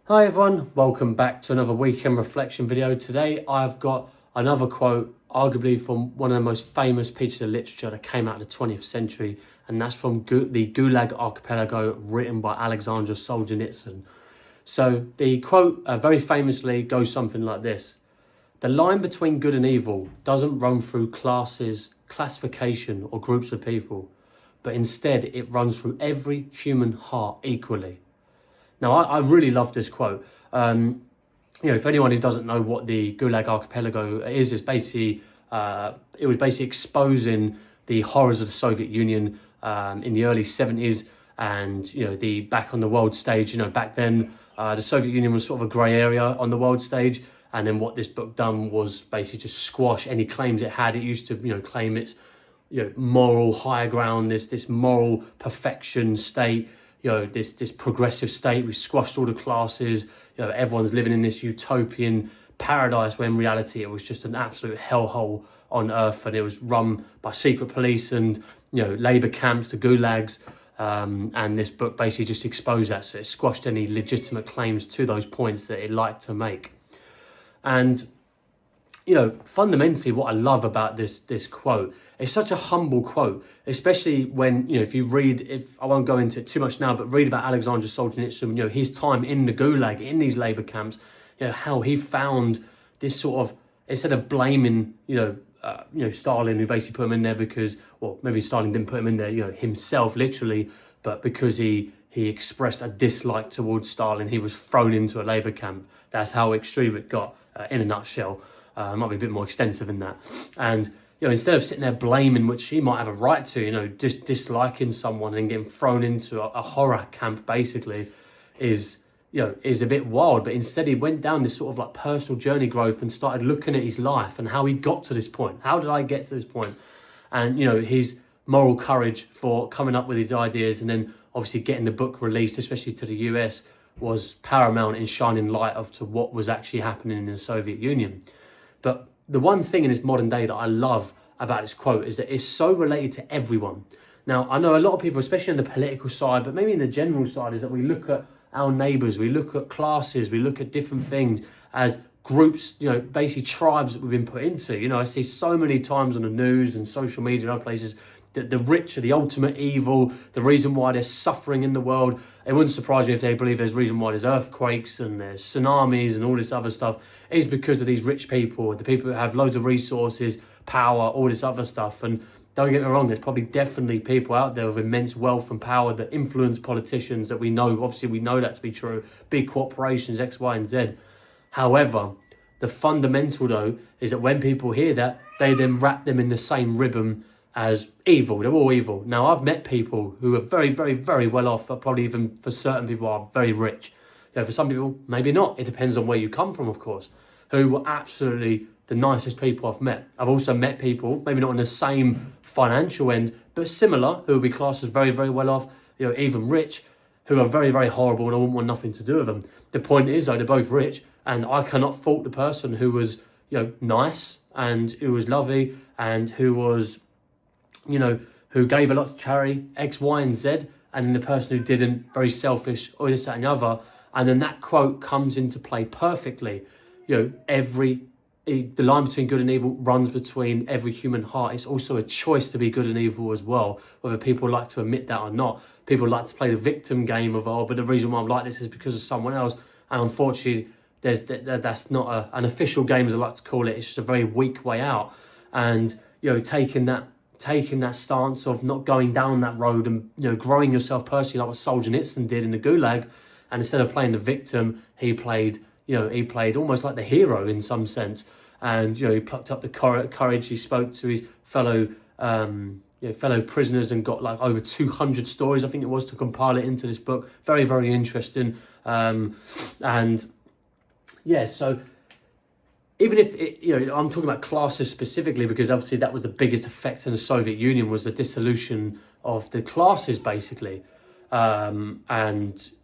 Hi everyone, welcome back to another weekend reflection video. Today I've got another quote, arguably from one of the most famous pieces of literature that came out of the 20th century, and that's from the Gulag Archipelago, written by Aleksandr Solzhenitsyn. So the quote very famously goes something like this: "The line between good and evil doesn't run through classes, classification or groups of people, but instead it runs through every human heart equally." Now, I really love this quote. If anyone who doesn't know what the Gulag Archipelago is, it's basically it was basically exposing the horrors of the Soviet Union in the early 70s, and the back on the world stage. Back then the Soviet Union was sort of a grey area on the world stage, and then what this book done was basically just squash any claims it had. It used to claim its moral higher ground, this moral perfection state. This progressive state. We squashed all the classes. Everyone's living in this utopian paradise, when in reality it was just an absolute hellhole on earth, and it was run by secret police and labor camps, the gulags. And this book basically just exposed that. So it squashed any legitimate claims to those points that it liked to make. And fundamentally what I love about this quote, it's such a humble quote, especially when, if you read, if I won't go into it too much now, but read about Aleksandr Solzhenitsyn, his time in the Gulag, in these labor camps, how he found this sort of, instead of blaming, Stalin, who basically put him in there because, well, maybe Stalin didn't put him in there, himself literally, but because he expressed a dislike towards Stalin, he was thrown into a labor camp. That's how extreme it got, in a nutshell. Might be a bit more extensive than that. And instead of sitting there blaming, which he might have a right to, just disliking someone and getting thrown into a horror camp basically is a bit wild. But instead he went down this sort of like personal journey growth and started looking at his life and how he got to this point. How did I get to this point? And his moral courage for coming up with his ideas, and then obviously getting the book released, especially to the US, was paramount in shining light to what was actually happening in the Soviet Union. But the one thing in this modern day that I love about this quote is that it's so related to everyone. Now, I know a lot of people, especially on the political side, but maybe in the general side, is that we look at our neighbours, we look at classes, we look at different things as groups, basically tribes that we've been put into. I see so many times on the news and social media and other places that the rich are the ultimate evil, the reason why there's suffering in the world. It wouldn't surprise me if they believe there's a reason why there's earthquakes and there's tsunamis and all this other stuff is because of these rich people, the people that have loads of resources, power, all this other stuff. And don't get me wrong, there's probably definitely people out there with immense wealth and power that influence politicians that we know, obviously we know that to be true, big corporations, X, Y, and Z. However, the fundamental though is that when people hear that, they then wrap them in the same ribbon as evil. They're all evil. Now, I've met people who are very, very, very well off, but probably even for certain people are very rich. For some people, maybe not. It depends on where you come from, of course, who were absolutely the nicest people I've met. I've also met people, maybe not on the same financial end, but similar, who will be classed as very, very well off, even rich, who are very, very horrible, and I wouldn't want nothing to do with them. The point is, though, they're both rich, and I cannot fault the person who was, nice, and who was lovely, and who was, who gave a lot to charity, X, Y, and Z, and then the person who didn't, very selfish, or this, that, and the other. And then that quote comes into play perfectly. The line between good and evil runs between every human heart. It's also a choice to be good and evil as well, whether people like to admit that or not. People like to play the victim game of, but the reason why I'm like this is because of someone else. And unfortunately, that's not an official game, as I like to call it. It's just a very weak way out. And, taking that stance of not going down that road and, growing yourself personally, like what Solzhenitsyn did in the Gulag. And instead of playing the victim, he played almost like the hero in some sense. And, he plucked up the courage. He spoke to his fellow prisoners and got like over 200 stories, I think it was, to compile it into this book. Very, very interesting. And yeah, so even if I'm talking about classes specifically, because obviously that was the biggest effect in the Soviet Union, was the dissolution of the classes basically. And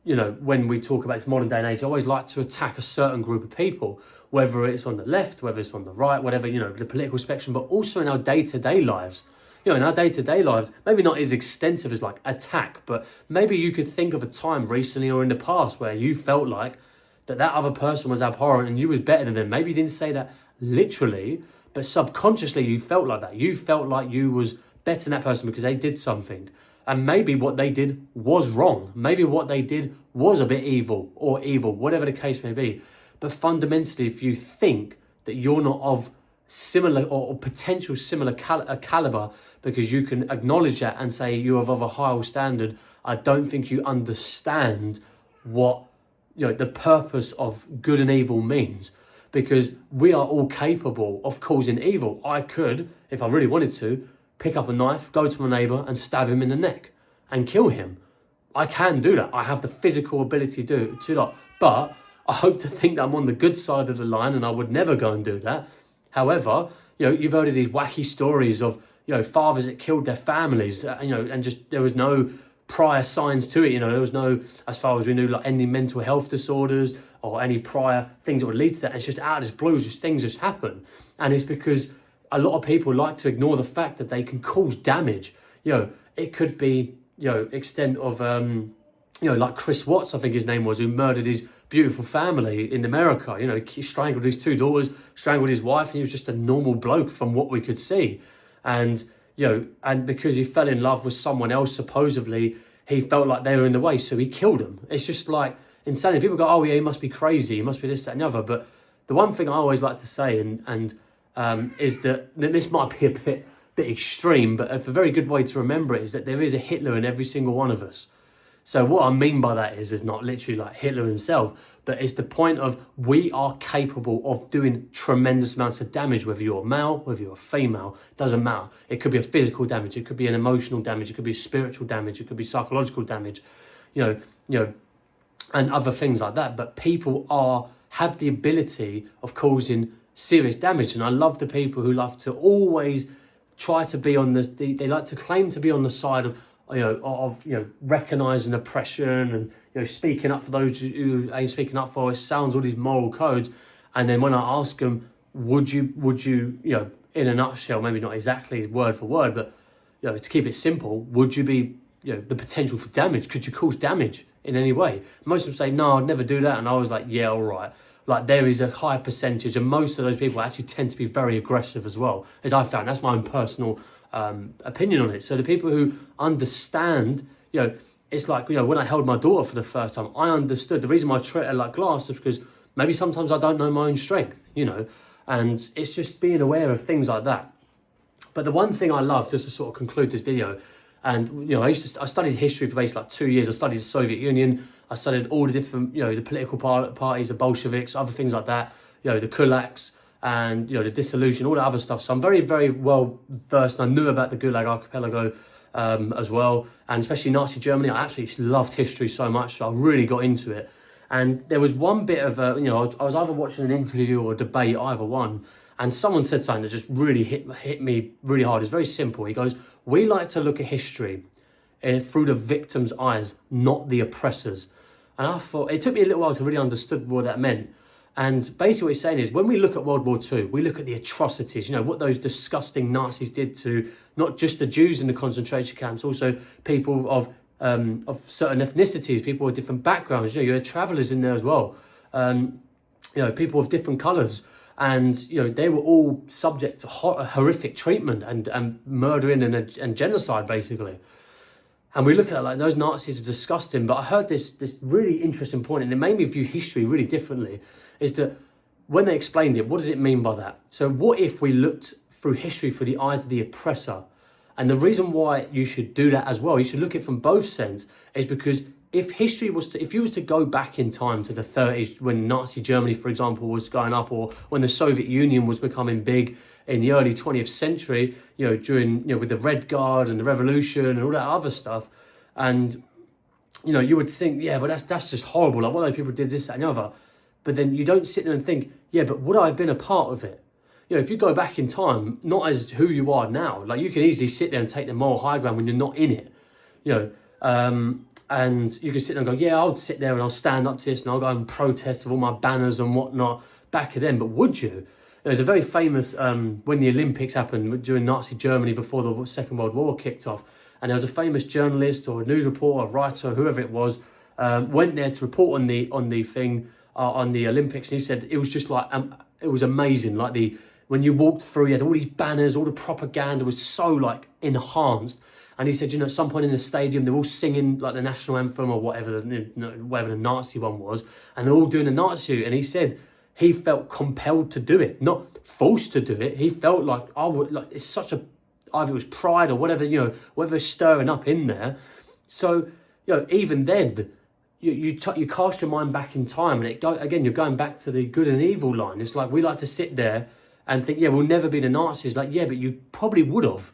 when we talk about this modern day and age, I always like to attack a certain group of people, whether it's on the left, whether it's on the right, whatever, the political spectrum, but also in our day-to-day lives. In our day-to-day lives, maybe not as extensive as like attack, but maybe you could think of a time recently or in the past where you felt like that other person was abhorrent and you was better than them. Maybe you didn't say that literally, but subconsciously you felt like that. You felt like you was better than that person because they did something. And maybe what they did was wrong. Maybe what they did was a bit evil, whatever the case may be. But fundamentally, if you think that you're not of similar or potential similar caliber, because you can acknowledge that and say you're of a higher standard, I don't think you understand what the purpose of good and evil means. Because we are all capable of causing evil. I could, if I really wanted to, pick up a knife, go to my neighbour and stab him in the neck and kill him. I can do that. I have the physical ability to do that. But I hope to think that I'm on the good side of the line and I would never go and do that. However, you've heard of these wacky stories of, fathers that killed their families, and just there was no prior signs to it. There was no, as far as we knew, like any mental health disorders or any prior things that would lead to that. It's just out of this blue, things just happen. And it's because a lot of people like to ignore the fact that they can cause damage. It could be, extent of, like Chris Watts, I think his name was, who murdered his beautiful family in America. He strangled his 2 daughters, strangled his wife, and he was just a normal bloke from what we could see. And, and because he fell in love with someone else, supposedly, he felt like they were in the way, so he killed them. It's just like insanity. People go, oh yeah, he must be crazy, he must be this, that, and the other. But the one thing I always like to say, is that this might be a bit extreme, but a very good way to remember it is that there is a Hitler in every single one of us. So what I mean by that is not literally like Hitler himself, but it's the point of we are capable of doing tremendous amounts of damage, whether you're male, whether you're female, doesn't matter. It could be a physical damage, it could be an emotional damage, it could be spiritual damage, it could be psychological damage, and other things like that. But people have the ability of causing serious damage. And I love the people who love to always try to be on they like to claim to be on the side of recognizing oppression and speaking up for those who ain't speaking up for. It sounds all these moral codes, and then when I ask them, would you in a nutshell, maybe not exactly word for word, but to keep it simple, would you be the potential for damage? Could you cause damage in any way? Most of them say no, I'd never do that, and I was like, yeah, all right. Like, there is a high percentage, and most of those people actually tend to be very aggressive as well, as I found. That's my own personal opinion on it. So the people who understand, it's like, when I held my daughter for the first time, I understood the reason why I treat her like glass is because maybe sometimes I don't know my own strength, and it's just being aware of things like that. But the one thing I love, just to sort of conclude this video, and I studied history for basically like 2 years. I studied the Soviet Union. I studied all the different, the political parties, the Bolsheviks, other things like that, the kulaks, and, the dissolution, all that other stuff. So I'm very, very well versed, and I knew about the Gulag Archipelago as well, and especially Nazi Germany. I absolutely loved history so much, so I really got into it. And there was one bit of, I was either watching an interview or a debate, either one, and someone said something that just really hit me really hard. It's very simple. He goes, we like to look at history through the victim's eyes, not the oppressor's. And I thought, it took me a little while to really understand what that meant. And basically what he's saying is, when we look at World War II, we look at the atrocities, what those disgusting Nazis did to not just the Jews in the concentration camps, also people of certain ethnicities, people with different backgrounds. You had travellers in there as well, people of different colours. And, they were all subject to horrific treatment and murdering and genocide, basically. And we look at it like those Nazis are disgusting. But I heard this really interesting point, and it made me view history really differently, is that when they explained it, what does it mean by that? So what if we looked through history through the eyes of the oppressor? And the reason why you should do that as well, you should look at it from both sides, is because if you was to go back in time to the 30s, when Nazi Germany, for example, was going up, or when the Soviet Union was becoming big in the early 20th century, during, with the Red Guard and the Revolution and all that other stuff, and, you would think, yeah, but that's just horrible. Like, what those people did this, that, and the other. But then you don't sit there and think, yeah, but would I have been a part of it? If you go back in time, not as who you are now, like, you can easily sit there and take the moral high ground when you're not in it, and you can sit there and go, yeah, I'll sit there and I'll stand up to this and I'll go and protest with all my banners and whatnot back then. But would you? There's a very famous, when the Olympics happened during Nazi Germany before the Second World War kicked off, and there was a famous journalist or a news reporter, a writer, whoever it was, went there to report on the thing, on the Olympics, and he said it was just like it was amazing. Like when you walked through, you had all these banners, all the propaganda was so like enhanced. And he said, at some point in the stadium, they're all singing like the national anthem or whatever the Nazi one was, and they're all doing the Nazi. And he said he felt compelled to do it, not forced to do it. He felt like it's such a, either it was pride or whatever, whatever's stirring up in there. So, even then, you cast your mind back in time, and again, you're going back to the good and evil line. It's like we like to sit there and think, we'll never be the Nazis. Like, but you probably would have.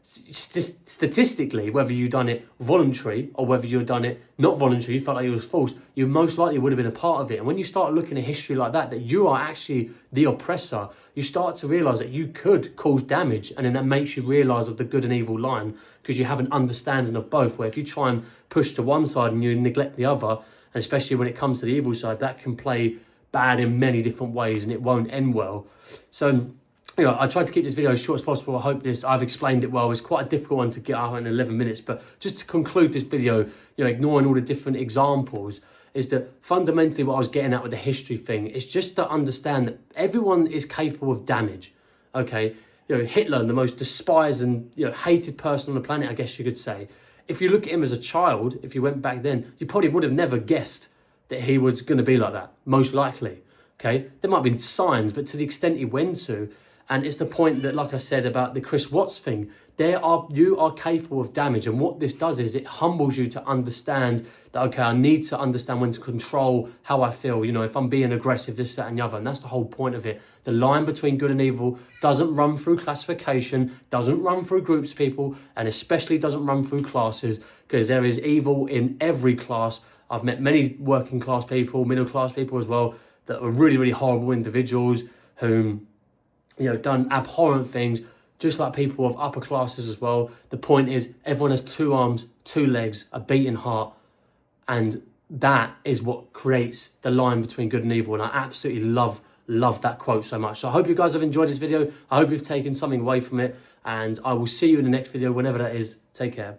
Statistically, whether you done it voluntary or whether you done it not voluntary, you felt like it was forced, you most likely would have been a part of it. And when you start looking at history like that you are actually the oppressor, you start to realise that you could cause damage, and then that makes you realise of the good and evil line, because you have an understanding of both, where if you try and push to one side and you neglect the other, and especially when it comes to the evil side, that can play bad in many different ways and it won't end well. So I tried to keep this video as short as possible. I hope I've explained it well. It's quite a difficult one to get out in 11 minutes, but just to conclude this video, ignoring all the different examples, is that fundamentally what I was getting at with the history thing is just to understand that everyone is capable of damage, okay? Hitler, the most despised and hated person on the planet, I guess you could say. If you look at him as a child, if you went back then, you probably would have never guessed that he was going to be like that, most likely, okay? There might have been signs, but to the extent he went to, and it's the point that, like I said, about the Chris Watts thing, you are capable of damage. And what this does is it humbles you to understand that, okay, I need to understand when to control how I feel. If I'm being aggressive, this, that, and the other. And that's the whole point of it. The line between good and evil doesn't run through classification, doesn't run through groups of people, and especially doesn't run through classes, because there is evil in every class. I've met many working class people, middle class people as well, that are really, really horrible individuals whom done abhorrent things, just like people of upper classes as well. The point is, everyone has 2 arms, 2 legs, a beating heart, and that is what creates the line between good and evil. And I absolutely love that quote so much. So I hope you guys have enjoyed this video. I hope you've taken something away from it, and I will see you in the next video, whenever that is. Take care.